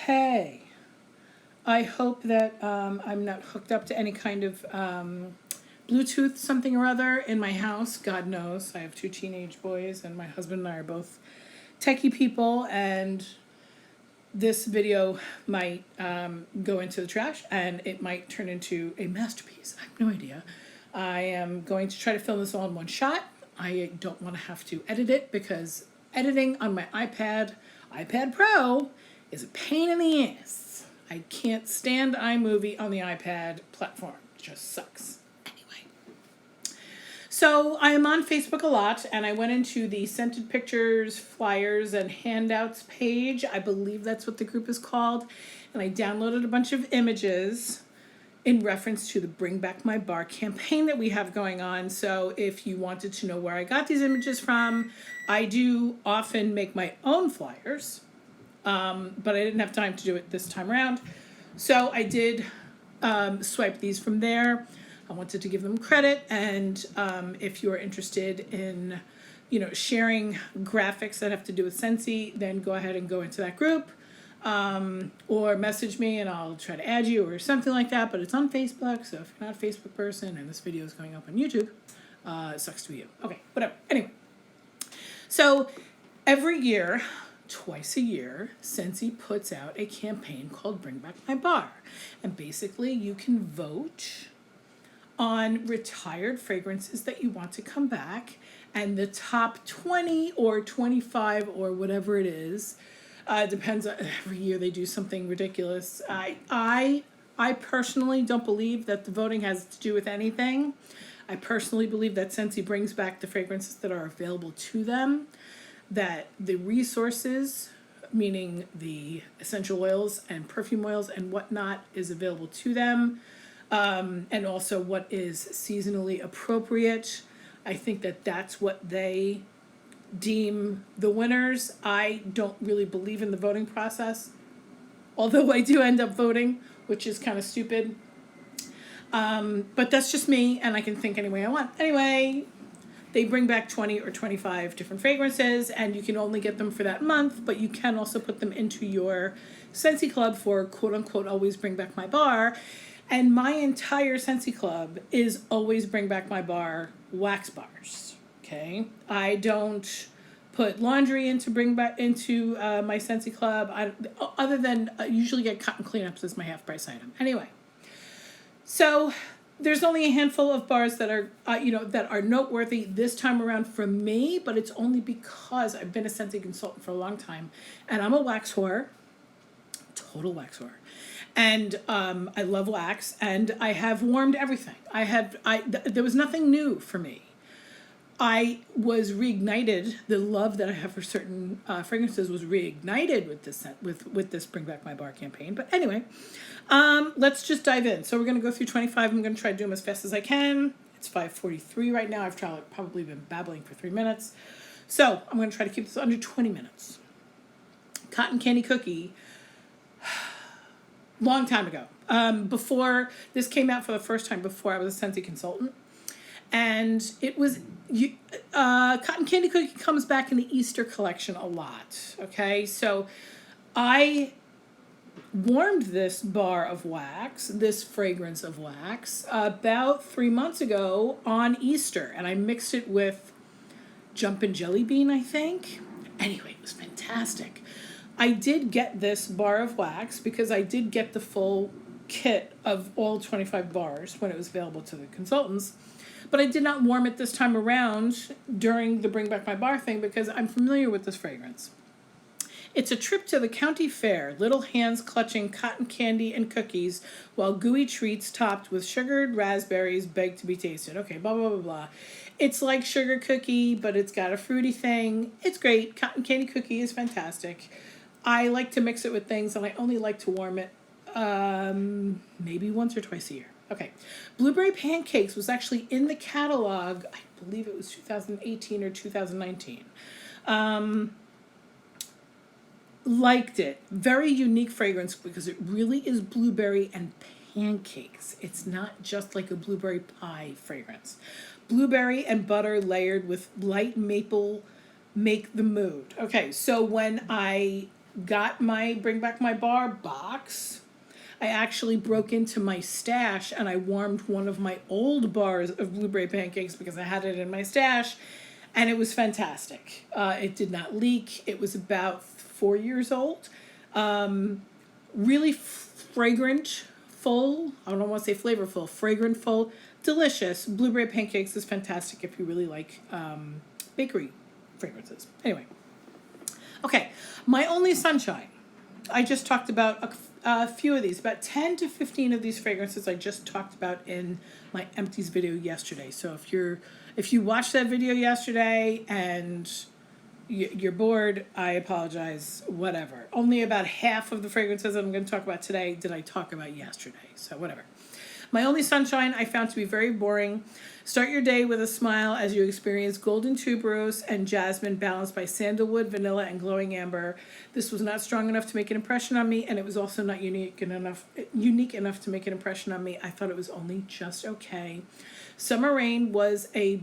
Okay. I hope that I'm not hooked up to any kind of Bluetooth something or other in my house. God knows. I have 2 teenage boys, and my husband and I are both techie people, and this video might go into the trash, and it might turn into a masterpiece. I have no idea. I am going to try to film this all in one shot. I don't want to have to edit it because editing on my iPad Pro is a pain in the ass. I can't stand iMovie on the iPad platform. It just sucks. Anyway. So I am on Facebook a lot, and I went into the Scented Pictures, Flyers, and Handouts page. I believe that's what the group is called. And I downloaded a bunch of images in reference to the Bring Back My Bar campaign that we have going on. So if you wanted to know where I got these images from, I do often make my own flyers, but I didn't have time to do it this time around. So I did swipe these from there. I wanted to give them credit, and if you're interested in, sharing graphics that have to do with Scentsy, then go ahead and go into that group. Or message me and I'll try to add you or something like that, but it's on Facebook, so if you're not a Facebook person and this video is going up on YouTube, it sucks to be you. Okay, whatever. Anyway, so every year, twice a year, Scentsy puts out a campaign called Bring Back My Bar, and basically you can vote on retired fragrances that you want to come back, and the top 20 or 25 or whatever it is, depends on, every year they do something ridiculous. I personally don't believe that the voting has to do with anything. I personally believe that Scentsy brings back the fragrances that are available to them, that the resources, meaning the essential oils and perfume oils and whatnot, is available to them, and also what is seasonally appropriate. I think that that's what they deem the winners. I don't really believe in the voting process, although I do end up voting, which is kind of stupid. But that's just me, and I can think any way I want. Anyway, they bring back 20 or 25 different fragrances, and you can only get them for that month, but you can also put them into your Scentsy Club for quote-unquote always bring back my bar. And my entire Scentsy Club is always bring back my bar wax bars. Okay, I don't put laundry into bring back into my Scentsy Club. Other than usually get cotton cleanups as my half price item. Anyway, so there's only a handful of bars that are that are noteworthy this time around for me, but it's only because I've been a Scentsy consultant for a long time, and I'm a wax whore, total wax whore. And I love wax, and I have warmed everything. There was nothing new for me. I was reignited. The love that I have for certain fragrances was reignited with this with this Bring Back My Bar campaign. But anyway, let's just dive in. So we're going to go through 25. I'm going to try to do them as fast as I can. It's 5:43 right now. I've probably been babbling for 3 minutes. So I'm going to try to keep this under 20 minutes. Cotton Candy Cookie. Long time ago. Before this came out for the first time, before I was a Scentsy consultant. And it was, Cotton Candy Cookie comes back in the Easter collection a lot, okay? So I warmed this bar of wax, this fragrance of wax, about 3 months ago on Easter. And I mixed it with Jumpin' Jelly Bean, I think. Anyway, it was fantastic. I did get this bar of wax because I did get the full kit of all 25 bars when it was available to the consultants. But I did not warm it this time around during the Bring Back My Bar thing because I'm familiar with this fragrance. It's a trip to the county fair, little hands clutching cotton candy and cookies while gooey treats topped with sugared raspberries beg to be tasted. Okay, blah, blah, blah, blah. It's like sugar cookie, but it's got a fruity thing. It's great. Cotton Candy Cookie is fantastic. I like to mix it with things, and I only like to warm it maybe once or twice a year. Okay, Blueberry Pancakes was actually in the catalog, I believe it was 2018 or 2019. Liked it. Very unique fragrance because it really is blueberry and pancakes. It's not just like a blueberry pie fragrance. Blueberry and butter layered with light maple make the mood. Okay, so when I got my Bring Back My Bar box, I actually broke into my stash and I warmed one of my old bars of blueberry pancakes because I had it in my stash, and it was fantastic. It did not leak. It was about 4 years old. Really fragrant, full. I don't want to say flavorful, fragrant, full, delicious. Blueberry pancakes is fantastic if you really like bakery fragrances. Anyway, okay, my only sunshine. I just talked about a few of these, about 10 to 15 of these fragrances I just talked about in my empties video yesterday. So if you watched that video yesterday and you're bored, I apologize, whatever. Only about half of the fragrances that I'm going to talk about today did I talk about yesterday, so whatever. My only sunshine I found to be very boring. Start your day with a smile as you experience golden tuberose and jasmine balanced by sandalwood, vanilla, and glowing amber. This was not strong enough to make an impression on me, and it was also not unique enough to make an impression on me. I thought it was only just okay. Summer Rain was a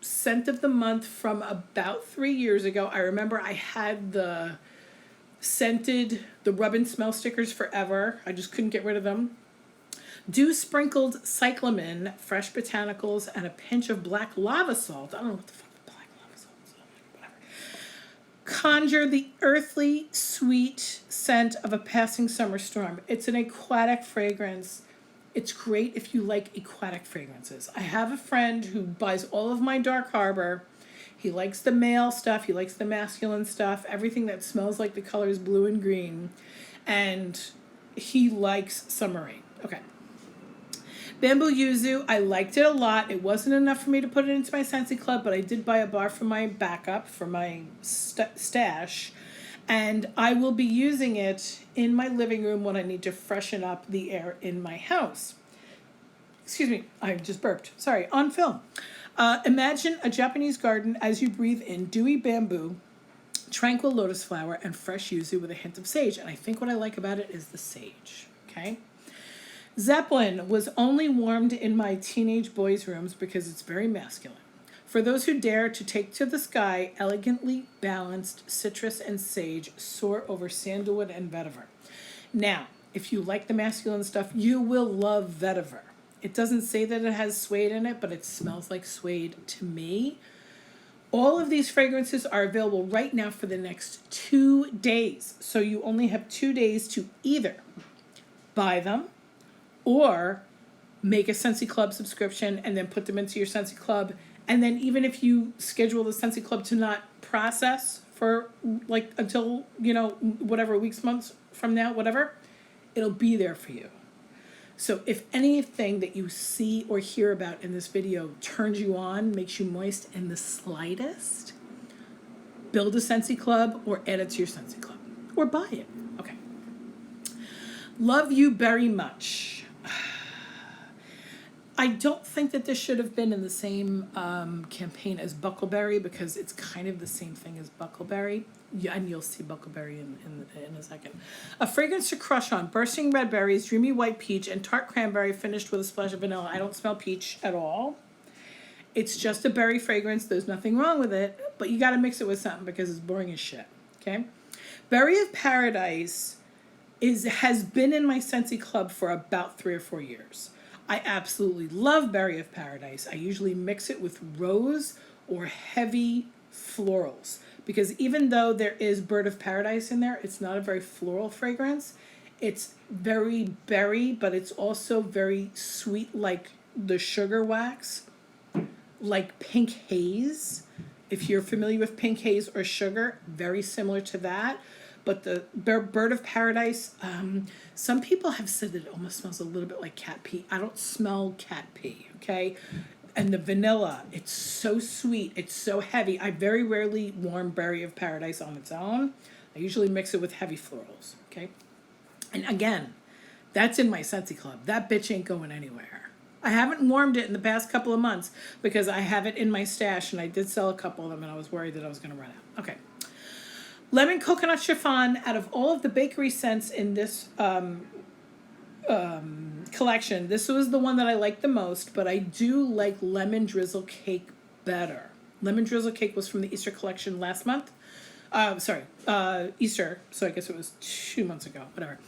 scent of the month from about 3 years ago. I remember I had the rub and smell stickers forever. I just couldn't get rid of them. Dew sprinkled cyclamen, fresh botanicals, and a pinch of black lava salt. I don't know what the fuck black lava salt is. Whatever. Conjure the earthly, sweet scent of a passing summer storm. It's an aquatic fragrance. It's great if you like aquatic fragrances. I have a friend who buys all of my Dark Harbor. He likes the male stuff. He likes the masculine stuff. Everything that smells like the colors blue and green. And he likes Summer Rain. Okay. Bamboo Yuzu, I liked it a lot. It wasn't enough for me to put it into my Scentsy Club, but I did buy a bar for my backup, for my stash. And I will be using it in my living room when I need to freshen up the air in my house. Excuse me, I just burped. Sorry, on film. Imagine a Japanese garden as you breathe in dewy bamboo, tranquil lotus flower, and fresh yuzu with a hint of sage. And I think what I like about it is the sage, okay? Zeppelin was only warmed in my teenage boys' rooms because it's very masculine. For those who dare to take to the sky, elegantly balanced citrus and sage soar over sandalwood and vetiver. Now, if you like the masculine stuff, you will love vetiver. It doesn't say that it has suede in it, but it smells like suede to me. All of these fragrances are available right now for the next 2 days. So you only have 2 days to either buy them or make a Scentsy Club subscription and then put them into your Scentsy Club. And then even if you schedule the Scentsy Club to not process for like until, whatever, weeks, months from now, whatever, it'll be there for you. So if anything that you see or hear about in this video turns you on, makes you moist in the slightest, build a Scentsy Club or add it to your Scentsy Club. Or buy it. Okay. Love You Very Much. I don't think that this should have been in the same campaign as buckleberry because it's kind of the same thing as buckleberry. Yeah, and you'll see buckleberry in a second. A fragrance to crush on. Bursting red berries, dreamy white peach, and tart cranberry finished with a splash of vanilla. I don't smell peach at all. It's just a berry fragrance. There's nothing wrong with it, but you got to mix it with something because it's boring as shit. Okay? Berry of Paradise has been in my Scentsy Club for about 3 or 4 years. I absolutely love Berry of Paradise. I usually mix it with rose or heavy florals because even though there is Bird of Paradise in there, it's not a very floral fragrance. It's very berry, but it's also very sweet like the sugar wax, like Pink Haze. If you're familiar with Pink Haze or sugar, very similar to that. But the Bird of Paradise, some people have said that it almost smells a little bit like cat pee. I don't smell cat pee, okay? And the vanilla, it's so sweet. It's so heavy. I very rarely warm Berry of Paradise on its own. I usually mix it with heavy florals, okay? And again, that's in my Scentsy Club. That bitch ain't going anywhere. I haven't warmed it in the past couple of months because I have it in my stash, and I did sell a couple of them, and I was worried that I was going to run out. Okay. Lemon Coconut Chiffon, out of all of the bakery scents in this collection, this was the one that I liked the most, but I do like Lemon Drizzle Cake better. Lemon Drizzle Cake was from the Easter collection last month. Easter, so I guess it was 2 months ago, whatever.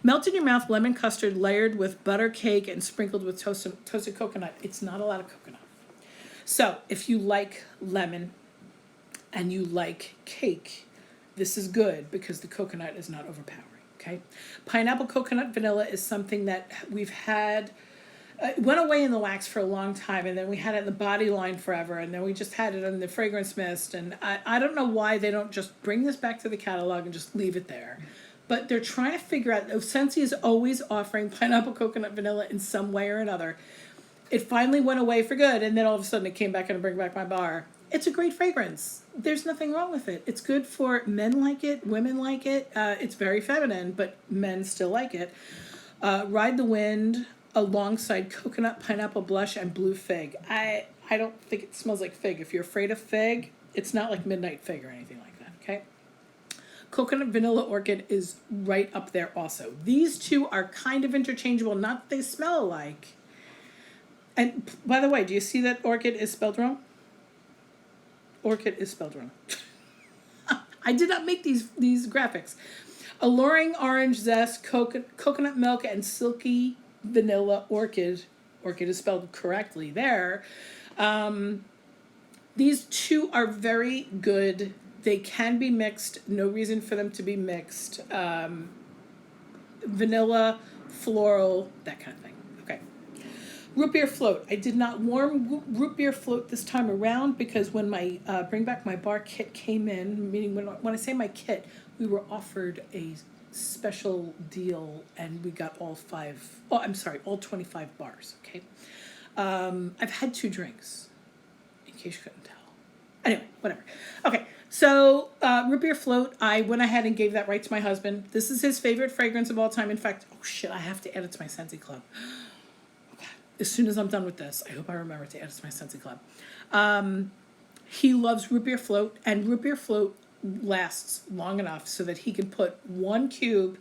Melt in your mouth lemon custard layered with butter cake and sprinkled with toasted coconut. It's not a lot of coconut. So if you like lemon and you like cake, this is good because the coconut is not overpowering, okay? Pineapple coconut vanilla is something that we've had, it went away in the wax for a long time, and then we had it in the body line forever, and then we just had it in the fragrance mist, and I don't know why they don't just bring this back to the catalog and just leave it there. But they're trying to figure out, Scentsy is always offering pineapple coconut vanilla in some way or another. It finally went away for good, and then all of a sudden it came back and Bring Back My Bar. It's a great fragrance. There's nothing wrong with it. It's good for men like it, women like it. It's very feminine, but men still like it. Ride the Wind alongside coconut, pineapple blush, and blue fig. I don't think it smells like fig. If you're afraid of fig, it's not like midnight fig or anything like that, okay? Coconut vanilla orchid is right up there also. These two are kind of interchangeable, not that they smell alike. And by the way, do you see that orchid is spelled wrong? Orchid is spelled wrong. I did not make these graphics. Alluring orange zest, coconut milk, and silky vanilla orchid. Orchid is spelled correctly there. These two are very good. They can be mixed. No reason for them to be mixed. Vanilla, floral, that kind of thing. Okay. Root beer float. I did not warm root beer float this time around because when my Bring Back My Bar kit came in, meaning when I say my kit, we were offered a special deal and we got all 25 bars, okay? I've had 2 drinks, in case you couldn't tell. Anyway, whatever. Okay, so root beer float, I went ahead and gave that right to my husband. This is his favorite fragrance of all time. In fact, oh shit, I have to add it to my Scentsy Club. Okay. As soon as I'm done with this, I hope I remember to add it to my Scentsy Club. He loves root beer float, and root beer float lasts long enough so that he can put 1 cube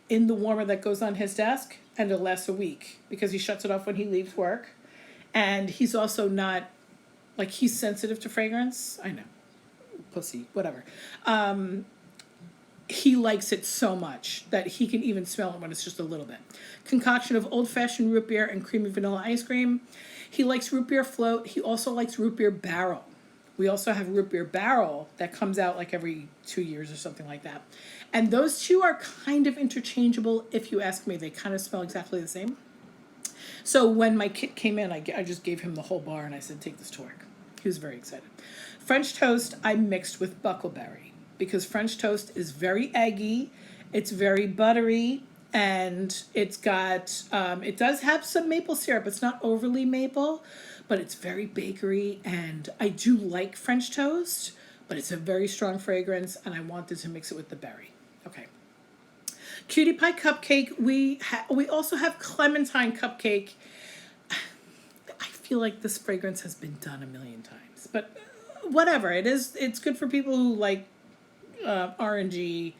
in the warmer that goes on his desk and it'll last a week because he shuts it off when he leaves work. And he's also not, like, he's sensitive to fragrance. I know. Pussy, whatever. He likes it so much that he can even smell it when it's just a little bit. Concoction of old-fashioned root beer and creamy vanilla ice cream. He likes root beer float. He also likes root beer barrel. We also have root beer barrel that comes out like every 2 years or something like that. And those two are kind of interchangeable if you ask me. They kind of smell exactly the same. So when my kit came in, I just gave him the whole bar and I said, take this to work. He was very excited. French toast I mixed with buckleberry because French toast is very eggy. It's very buttery. And it's got, it does have some maple syrup. It's not overly maple, but it's very bakery, and I do like French toast, but it's a very strong fragrance, and I wanted to mix it with the berry. Okay. Cutie pie cupcake. We also have clementine cupcake. I feel like this fragrance has been done a million times, but whatever. It's good for people who like orangey,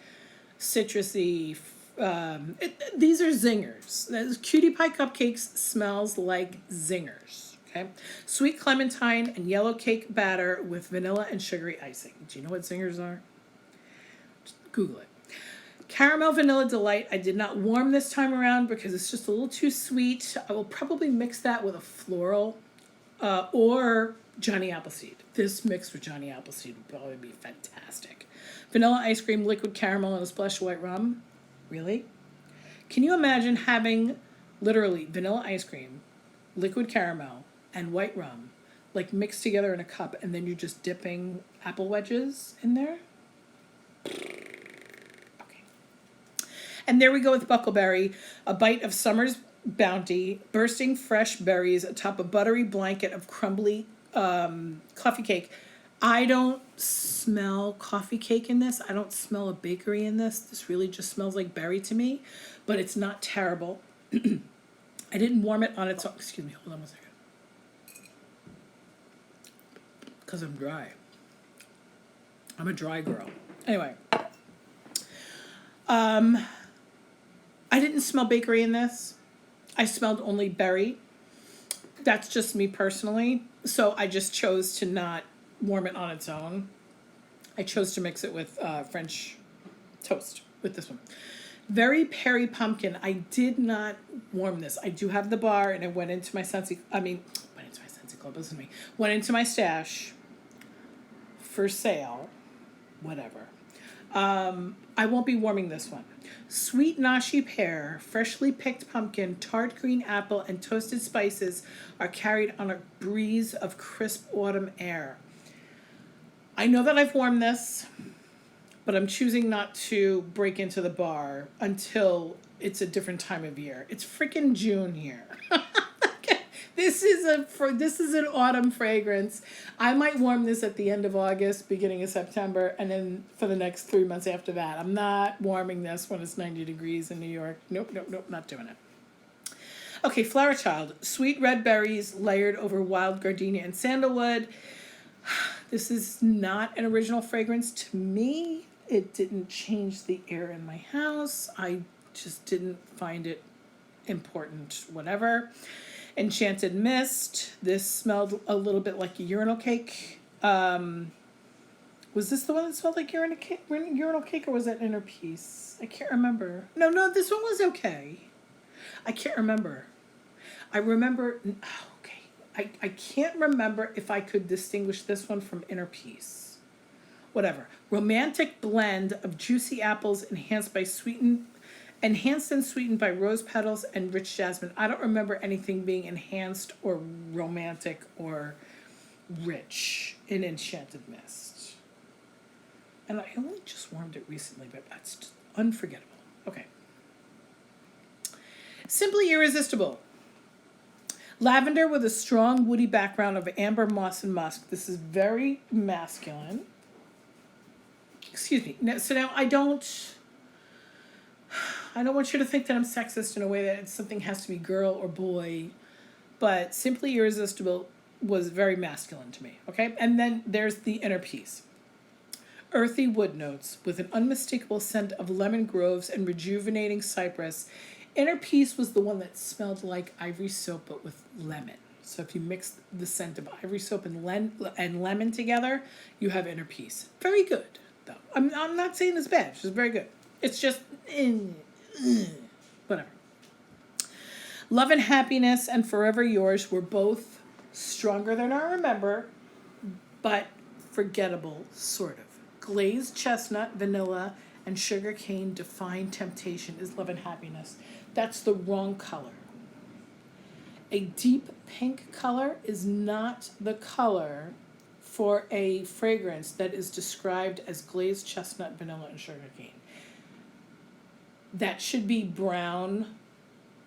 citrusy. These are zingers. Cutie pie cupcakes smells like zingers. Okay. Sweet clementine and yellow cake batter with vanilla and sugary icing. Do you know what zingers are? Just Google it. Caramel Vanilla Delight. I did not warm this time around because it's just a little too sweet. I will probably mix that with a floral or Johnny Appleseed. This mixed with Johnny Appleseed would probably be fantastic. Vanilla ice cream, liquid caramel, and a splash of white rum. Really? Can you imagine having literally vanilla ice cream, liquid caramel, and white rum, like mixed together in a cup, and then you're just dipping apple wedges in there? Okay. And there we go with buckleberry, a bite of summer's bounty, bursting fresh berries atop a buttery blanket of crumbly coffee cake. I don't smell coffee cake in this. I don't smell a bakery in this. This really just smells like berry to me, but it's not terrible. I didn't warm it on its own. Excuse me, hold on 1 second. Because I'm dry. I'm a dry girl. Anyway. I didn't smell bakery in this. I smelled only berry. That's just me personally. So I just chose to not warm it on its own. I chose to mix it with French toast with this one. Very Perry Pumpkin. I did not warm this. I do have the bar, and I went into my Scentsy Club, listen to me. Went into my stash for sale, whatever. I won't be warming this one. Sweet nashi pear, freshly picked pumpkin, tart green apple, and toasted spices are carried on a breeze of crisp autumn air. I know that I've warmed this, but I'm choosing not to break into the bar until it's a different time of year. It's freaking June here. This is an autumn fragrance. I might warm this at the end of August, beginning of September, and then for the next 3 months after that. I'm not warming this when it's 90 degrees in New York. Nope, not doing it. Okay, Flower Child. Sweet red berries layered over wild gardenia and sandalwood. This is not an original fragrance to me. It didn't change the air in my house. I just didn't find it important, whatever. Enchanted Mist. This smelled a little bit like a urinal cake. Was this the one that smelled like urinal cake, or was that Inner Peace? I can't remember. No, this one was okay. I can't remember. I remember, okay. I can't remember if I could distinguish this one from Inner Peace. Whatever. Romantic blend of juicy apples enhanced and sweetened by rose petals and rich jasmine. I don't remember anything being enhanced or romantic or rich in Enchanted Mist. And I only just warmed it recently, but that's just unforgettable. Okay. Simply Irresistible. Lavender with a strong woody background of amber, moss, and musk. This is very masculine. Excuse me. Now I don't want you to think that I'm sexist in a way that something has to be girl or boy, but Simply Irresistible was very masculine to me, okay? And then there's the Inner Peace. Earthy wood notes with an unmistakable scent of lemon groves and rejuvenating cypress. Inner Peace was the one that smelled like ivory soap but with lemon. So if you mix the scent of ivory soap and lemon together, you have Inner Peace. Very good, though. I'm not saying it's bad. It's just very good. It's just whatever. Love and Happiness and Forever Yours were both stronger than I remember, but forgettable, sort of. Glazed chestnut, vanilla, and sugarcane define temptation is Love and Happiness. That's the wrong color. A deep pink color is not the color for a fragrance that is described as glazed chestnut, vanilla, and sugarcane. That should be brown,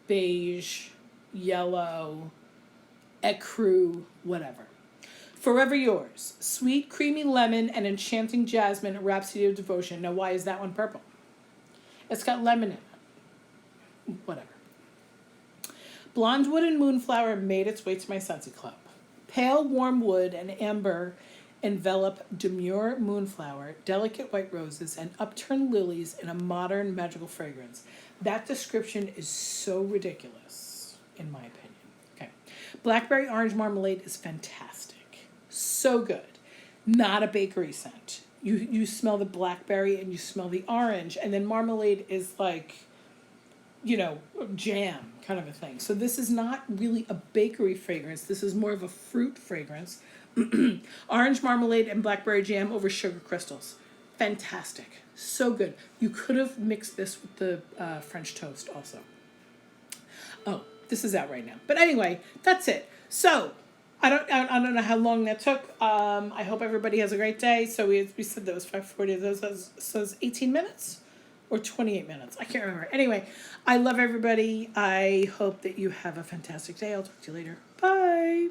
beige, yellow, ecru, whatever. Forever Yours. Sweet, creamy lemon and enchanting jasmine, Rhapsody of Devotion. Now, why is that one purple? It's got lemon in it. Whatever. Blonde Wood and Moonflower made its way to my Scentsy Club. Pale, warm wood and amber envelop demure moonflower, delicate white roses, and upturned lilies in a modern magical fragrance. That description is so ridiculous, in my opinion. Okay. Blackberry orange marmalade is fantastic. So good. Not a bakery scent. You smell the blackberry and you smell the orange, and then marmalade is like, jam kind of a thing. So this is not really a bakery fragrance. This is more of a fruit fragrance. Orange marmalade and blackberry jam over sugar crystals. Fantastic. So good. You could have mixed this with the French toast also. Oh, this is out right now. But anyway, that's it. So I don't know how long that took. I hope everybody has a great day. So we said that was 5:40. So it's 18 minutes or 28 minutes. I can't remember. Anyway, I love everybody. I hope that you have a fantastic day. I'll talk to you later. Bye.